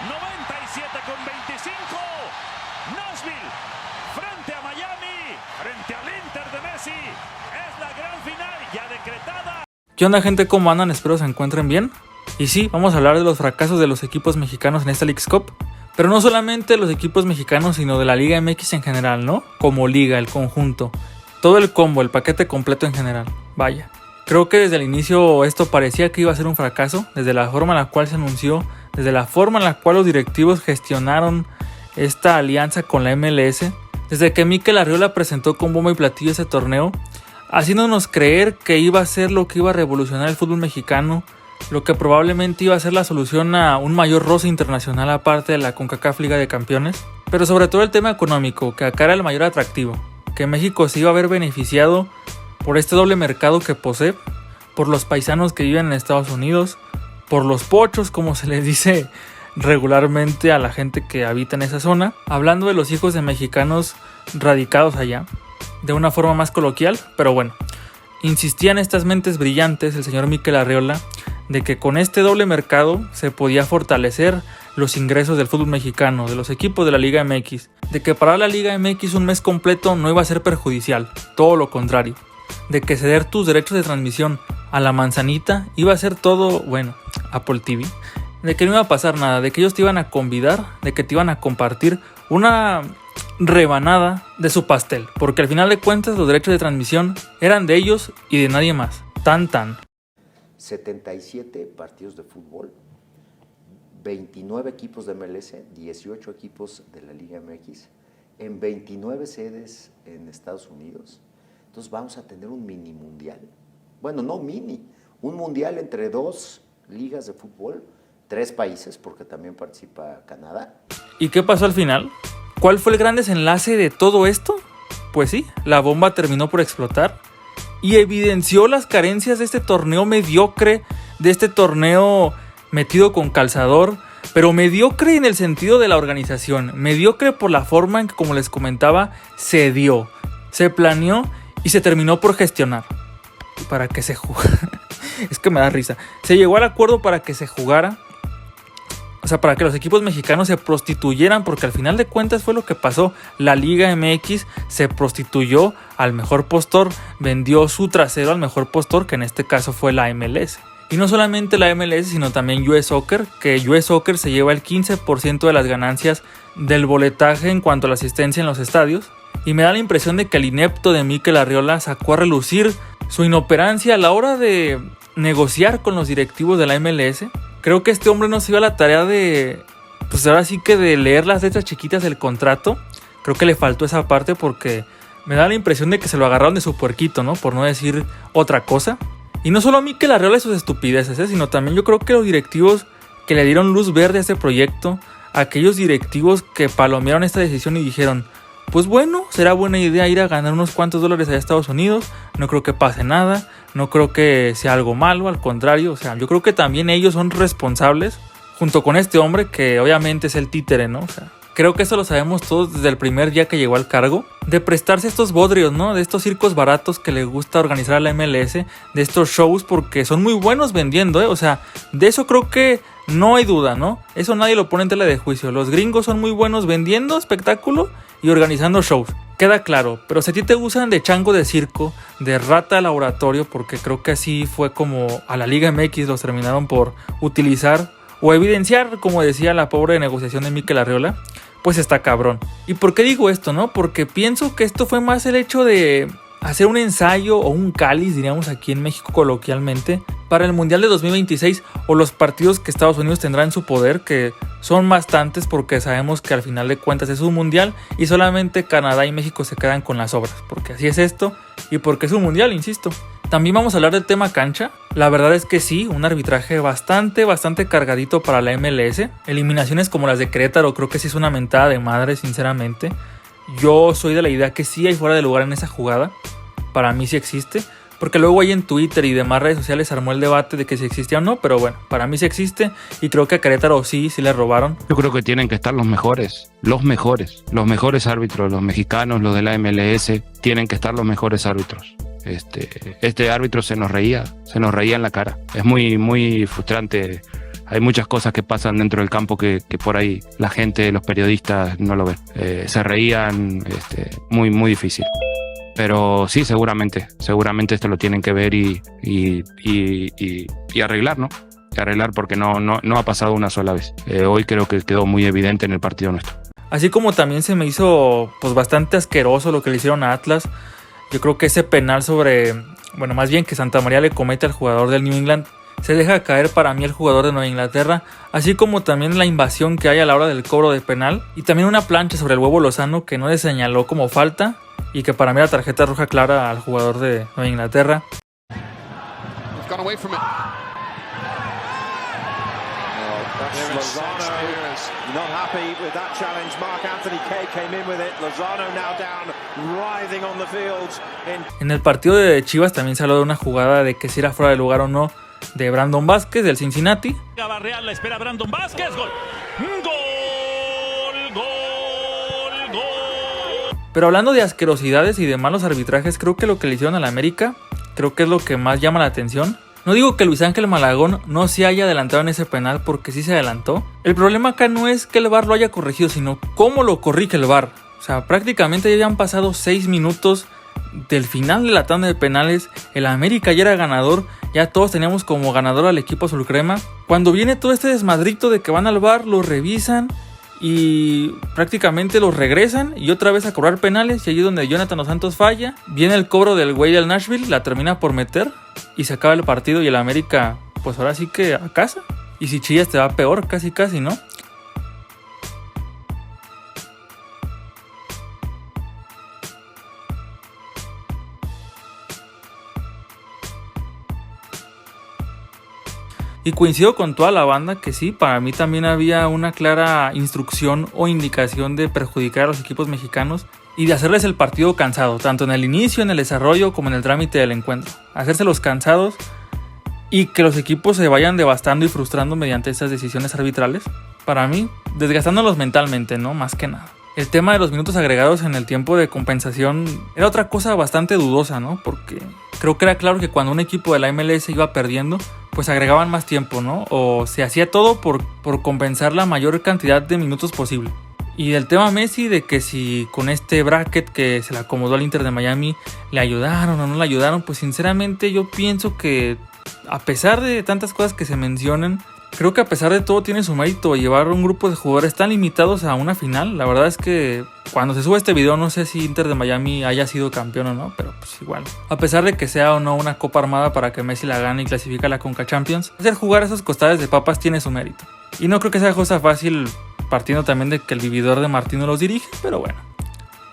97,25. Nashville frente a Miami, frente al Inter de Messi. Es la gran final ya decretada. ¿Qué onda, gente? ¿Cómo andan? Espero se encuentren bien. Y sí, vamos a hablar de los fracasos de los equipos mexicanos en esta Leagues Cup. Pero no solamente los equipos mexicanos, sino de la Liga MX en general, ¿no? Como liga, el conjunto. Todo el combo, el paquete completo en general. Vaya. Creo que desde el inicio esto parecía que iba a ser un fracaso. Desde la forma en la cual se anunció, desde la forma en la cual los directivos gestionaron esta alianza con la MLS. Desde que Mikel Arriola presentó con bombo y platillo ese torneo, haciéndonos creer que iba a ser lo que iba a revolucionar el fútbol mexicano, lo que probablemente iba a ser la solución a un mayor roce internacional aparte de la CONCACAF Liga de Campeones, pero sobre todo el tema económico, que acá era el mayor atractivo, que México se iba a ver beneficiado por este doble mercado que posee, por los paisanos que viven en Estados Unidos, por los pochos, como se les dice regularmente a la gente que habita en esa zona, hablando de los hijos de mexicanos radicados allá, de una forma más coloquial, pero bueno, insistían estas mentes brillantes, el señor Mikel Arriola, de que con este doble mercado se podía fortalecer los ingresos del fútbol mexicano, de los equipos de la Liga MX, de que para la Liga MX un mes completo no iba a ser perjudicial, todo lo contrario, de que ceder tus derechos de transmisión a la manzanita iba a ser todo, bueno, Apple TV, de que no iba a pasar nada, de que ellos te iban a convidar, de que te iban a compartir una rebanada de su pastel, porque al final de cuentas los derechos de transmisión eran de ellos y de nadie más, tan. 77 partidos de fútbol, 29 equipos de MLS, 18 equipos de la Liga MX, en 29 sedes en Estados Unidos. Entonces vamos a tener un mini mundial. Bueno, no mini, un mundial entre dos ligas de fútbol, 3 países, porque también participa Canadá. ¿Y qué pasó al final? ¿Cuál fue el gran desenlace de todo esto? Pues sí, la bomba terminó por explotar y evidenció las carencias de este torneo mediocre, de este torneo metido con calzador, pero mediocre en el sentido de la organización, mediocre por la forma en que, como les comentaba, se dio, se planeó y se terminó por gestionar. Para que se jugara, es que me da risa, se llegó al acuerdo para que se jugara, o sea, para que los equipos mexicanos se prostituyeran, porque al final de cuentas fue lo que pasó. La Liga MX se prostituyó al mejor postor, vendió su trasero al mejor postor, que en este caso fue la MLS. Y no solamente la MLS, sino también US Soccer, que US Soccer se lleva el 15% de las ganancias del boletaje en cuanto a la asistencia en los estadios. Y me da la impresión de que el inepto de Mikel Arriola sacó a relucir su inoperancia a la hora de negociar con los directivos de la MLS. Creo que este hombre no se dio a la tarea de, pues ahora sí que de leer las letras chiquitas del contrato. Creo que le faltó esa parte porque me da la impresión de que se lo agarraron de su puerquito, ¿no? Por no decir otra cosa. Y no solo a Mikel Arriola y sus estupideces, sino también yo creo que los directivos que le dieron luz verde a este proyecto, aquellos directivos que palomearon esta decisión y dijeron, pues bueno, será buena idea ir a ganar unos cuantos dólares allá a Estados Unidos, no creo que pase nada, no creo que sea algo malo, al contrario, o sea, yo creo que también ellos son responsables, junto con este hombre que obviamente es el títere, ¿no? O sea, creo que eso lo sabemos todos desde el primer día que llegó al cargo, de prestarse estos bodrios, ¿no? De estos circos baratos que le gusta organizar a la MLS, de estos shows, porque son muy buenos vendiendo, ¿eh? O sea, de eso creo que no hay duda, ¿no? Eso nadie lo pone en tela de juicio. Los gringos son muy buenos vendiendo espectáculo y organizando shows. Queda claro, pero si a ti te usan de chango de circo, de rata de laboratorio, porque creo que así fue como a la Liga MX los terminaron por utilizar o evidenciar, como decía la pobre negociación de Mikel Arriola, pues está cabrón. ¿Y por qué digo esto, no? Porque pienso que esto fue más el hecho de hacer un ensayo o un cáliz, diríamos aquí en México coloquialmente, para el Mundial de 2026 o los partidos que Estados Unidos tendrá en su poder, que son bastantes porque sabemos que al final de cuentas es un Mundial y solamente Canadá y México se quedan con las obras, porque así es esto y porque es un Mundial, insisto. También vamos a hablar del tema cancha. La verdad es que sí, un arbitraje bastante cargadito para la MLS. Eliminaciones como las de Querétaro creo que sí es una mentada de madre, sinceramente. Yo soy de la idea que sí hay fuera de lugar en esa jugada. Para mí sí existe. Porque luego ahí en Twitter y demás redes sociales se armó el debate de que si existía o no. Pero bueno, para mí sí existe. Y creo que a Querétaro sí le robaron. Yo creo que tienen que estar los mejores árbitros, los mexicanos, los de la MLS. Tienen que estar los mejores árbitros. Este árbitro se nos reía en la cara. Es muy frustrante Hay muchas cosas que pasan dentro del campo que por ahí la gente, los periodistas no lo ven. Se reían, muy, muy difícil. Pero sí, seguramente esto lo tienen que ver y arreglar, ¿no? Y arreglar porque no ha pasado una sola vez. Hoy creo que quedó muy evidente en el partido nuestro. Así como también se me hizo pues bastante asqueroso lo que le hicieron a Atlas. Yo creo que ese penal más bien que Santa María le comete al jugador del New England, se deja caer para mí el jugador de Nueva Inglaterra, así como también la invasión que hay a la hora del cobro de penal, y también una plancha sobre el Huevo Lozano que no le señaló como falta, y que para mí era tarjeta roja clara al jugador de Nueva Inglaterra. Not happy with that challenge. Mark Anthony Kay came in with it. Lozano now down, writhing on the field. En el partido de Chivas también se habló de una jugada de que si era fuera de lugar o no de Brandon Vázquez del Cincinnati. Barreal la espera Brandon Vázquez. Gol. Pero hablando de asquerosidades y de malos arbitrajes, creo que lo que le hicieron a la América, creo que es lo que más llama la atención. No digo que Luis Ángel Malagón no se haya adelantado en ese penal, porque sí se adelantó. El problema acá no es que el VAR lo haya corregido, sino cómo lo corrige el VAR. O sea, prácticamente ya habían pasado 6 minutos del final de la tanda de penales. El América ya era ganador, ya todos teníamos como ganador al equipo azulcrema. Cuando viene todo este desmadrito de que van al VAR, lo revisan y prácticamente los regresan y otra vez a cobrar penales, y allí es donde Jonathan Dos Santos falla. Viene el cobro del güey del Nashville, la termina por meter y se acaba el partido, y el América pues ahora sí que a casa. Y si chillas te va peor, casi, ¿no? Y coincido con toda la banda que sí, para mí también había una clara instrucción o indicación de perjudicar a los equipos mexicanos y de hacerles el partido cansado, tanto en el inicio, en el desarrollo, como en el trámite del encuentro. Hacérselos cansados y que los equipos se vayan devastando y frustrando mediante estas decisiones arbitrales. Para mí, desgastándolos mentalmente, ¿no? Más que nada. El tema de los minutos agregados en el tiempo de compensación era otra cosa bastante dudosa, ¿no? Porque creo que era claro que cuando un equipo de la MLS iba perdiendo, pues agregaban más tiempo, ¿no? O se hacía todo por compensar la mayor cantidad de minutos posible. Y del tema Messi, de que si con este bracket que se le acomodó al Inter de Miami le ayudaron o no le ayudaron, pues sinceramente yo pienso que a pesar de tantas cosas que se mencionan, creo que a pesar de todo tiene su mérito llevar un grupo de jugadores tan limitados a una final. La verdad es que cuando se sube este video no sé si Inter de Miami haya sido campeón o no, pero pues igual. A pesar de que sea o no una copa armada para que Messi la gane y clasifique a la Conca Champions, hacer jugar esos costales de papas tiene su mérito. Y no creo que sea cosa fácil, partiendo también de que el vividor de Martino los dirige, pero bueno,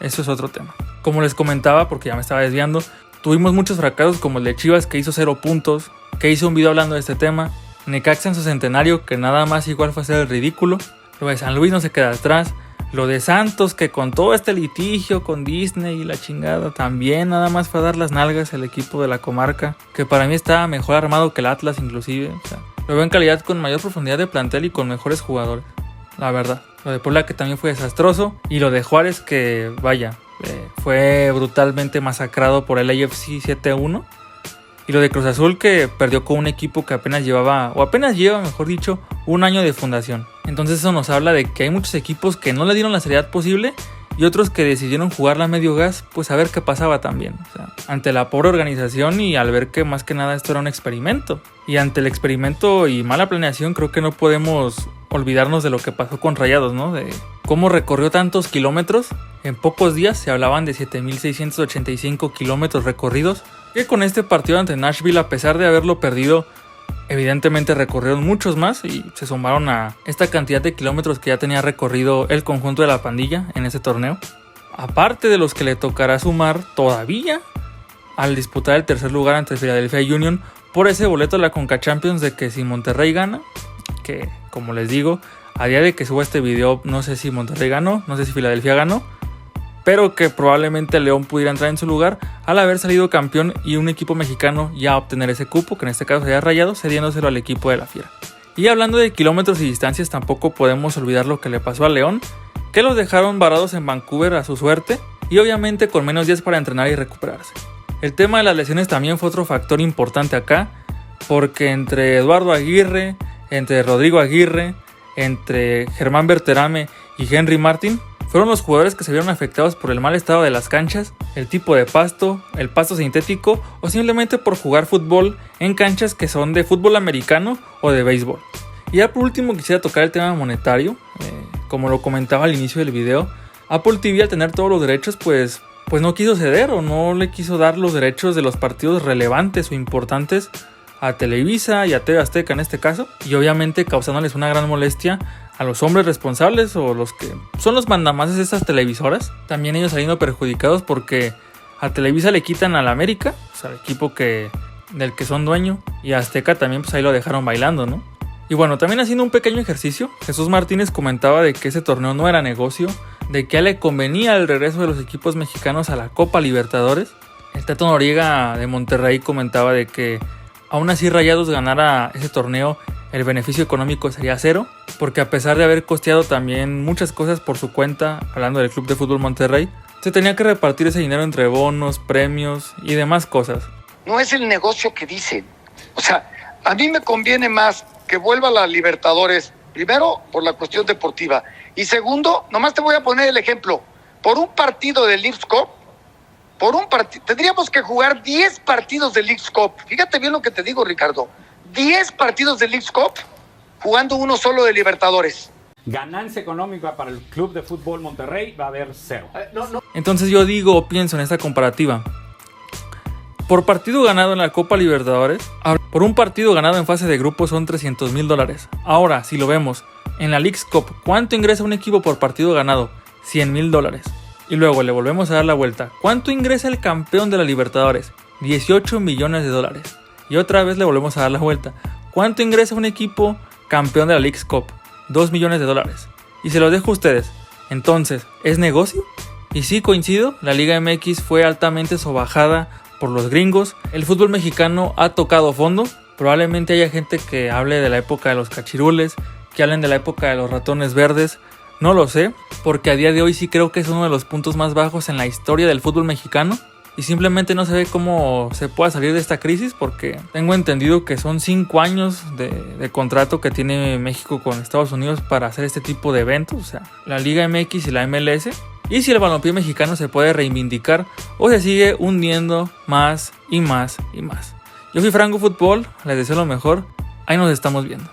eso es otro tema. Como les comentaba, porque ya me estaba desviando, tuvimos muchos fracasos como el de Chivas, que hizo 0 puntos, que hizo un video hablando de este tema. Necaxa en su centenario, que nada más igual fue hacer el ridículo. Lo de San Luis no se queda atrás. Lo de Santos, que con todo este litigio con Disney y la chingada, también nada más fue a dar las nalgas al equipo de la comarca, que para mí estaba mejor armado que el Atlas inclusive. O sea, lo veo en calidad, con mayor profundidad de plantel y con mejores jugadores, la verdad. Lo de Puebla, que también fue desastroso. Y lo de Juárez, que vaya, fue brutalmente masacrado por el AFC 7-1. Y lo de Cruz Azul, que perdió con un equipo que apenas lleva, mejor dicho, un año de fundación. Entonces eso nos habla de que hay muchos equipos que no le dieron la seriedad posible y otros que decidieron jugarla a medio gas, pues a ver qué pasaba también. O sea, ante la pobre organización y al ver que más que nada esto era un experimento. Y ante el experimento y mala planeación, creo que no podemos olvidarnos de lo que pasó con Rayados, ¿no? De cómo recorrió tantos kilómetros. En pocos días se hablaban de 7.685 kilómetros recorridos. Que con este partido ante Nashville, a pesar de haberlo perdido, evidentemente recorrieron muchos más y se sumaron a esta cantidad de kilómetros que ya tenía recorrido el conjunto de la pandilla en ese torneo. Aparte de los que le tocará sumar todavía al disputar el tercer lugar ante Philadelphia Union por ese boleto de la Conca Champions, de que si Monterrey gana, que como les digo, a día de que suba este video no sé si Monterrey ganó, no sé si Philadelphia ganó, pero que probablemente León pudiera entrar en su lugar al haber salido campeón y un equipo mexicano ya obtener ese cupo, que en este caso sería Rayados, cediéndoselo al equipo de la Fiera. Y hablando de kilómetros y distancias, tampoco podemos olvidar lo que le pasó a León, que los dejaron varados en Vancouver a su suerte y obviamente con menos días para entrenar y recuperarse. El tema de las lesiones también fue otro factor importante acá, porque entre Eduardo Aguirre, entre Rodrigo Aguirre, entre Germán Berterame y Henry Martin, fueron los jugadores que se vieron afectados por el mal estado de las canchas, el tipo de pasto, el pasto sintético o simplemente por jugar fútbol en canchas que son de fútbol americano o de béisbol. Y ya por último quisiera tocar el tema monetario. Como lo comentaba al inicio del video, Apple TV, al tener todos los derechos, pues no quiso ceder o no le quiso dar los derechos de los partidos relevantes o importantes a Televisa y a TV Azteca en este caso, y obviamente causándoles una gran molestia a los hombres responsables o los que son los mandamases de estas televisoras. También ellos saliendo perjudicados porque a Televisa le quitan al América, o sea, el equipo del que son dueño, y a Azteca también pues ahí lo dejaron bailando, ¿no? Y bueno, también haciendo un pequeño ejercicio, Jesús Martínez comentaba de que ese torneo no era negocio, de que a él le convenía el regreso de los equipos mexicanos a la Copa Libertadores. El Tato Noriega de Monterrey comentaba de que aún así Rayados ganara ese torneo, el beneficio económico sería cero, porque a pesar de haber costeado también muchas cosas por su cuenta, hablando del Club de Fútbol Monterrey, se tenía que repartir ese dinero entre bonos, premios y demás cosas. No es el negocio que dicen. O sea, a mí me conviene más que vuelva a la Libertadores, primero por la cuestión deportiva, y segundo, nomás te voy a poner el ejemplo, por un partido de Leagues Cup, tendríamos que jugar 10 partidos de Leagues Cup. Fíjate bien lo que te digo, Ricardo, 10 partidos de Leagues Cup jugando uno solo de Libertadores. Ganancia económica para el Club de Fútbol Monterrey va a haber cero. Entonces yo digo o pienso en esta comparativa. Por partido ganado en la Copa Libertadores, por un partido ganado en fase de grupos son $300,000. Ahora, si lo vemos, en la Leagues Cup, ¿cuánto ingresa un equipo por partido ganado? $100,000. Y luego le volvemos a dar la vuelta. ¿Cuánto ingresa el campeón de la Libertadores? $18 millones. Y otra vez le volvemos a dar la vuelta. ¿Cuánto ingresa un equipo campeón de la Leagues Cup? $2 millones. Y se los dejo a ustedes. Entonces, ¿es negocio? Y sí, coincido, la Liga MX fue altamente sobajada por los gringos. El fútbol mexicano ha tocado fondo. Probablemente haya gente que hable de la época de los cachirules, que hablen de la época de los ratones verdes. No lo sé, porque a día de hoy sí creo que es uno de los puntos más bajos en la historia del fútbol mexicano. Y simplemente no se ve cómo se pueda salir de esta crisis, porque tengo entendido que son 5 años de contrato que tiene México con Estados Unidos para hacer este tipo de eventos. O sea, la Liga MX y la MLS. Y si el balompié mexicano se puede reivindicar o se sigue hundiendo más y más y más. Yo fui Franco Fútbol, les deseo lo mejor, ahí nos estamos viendo.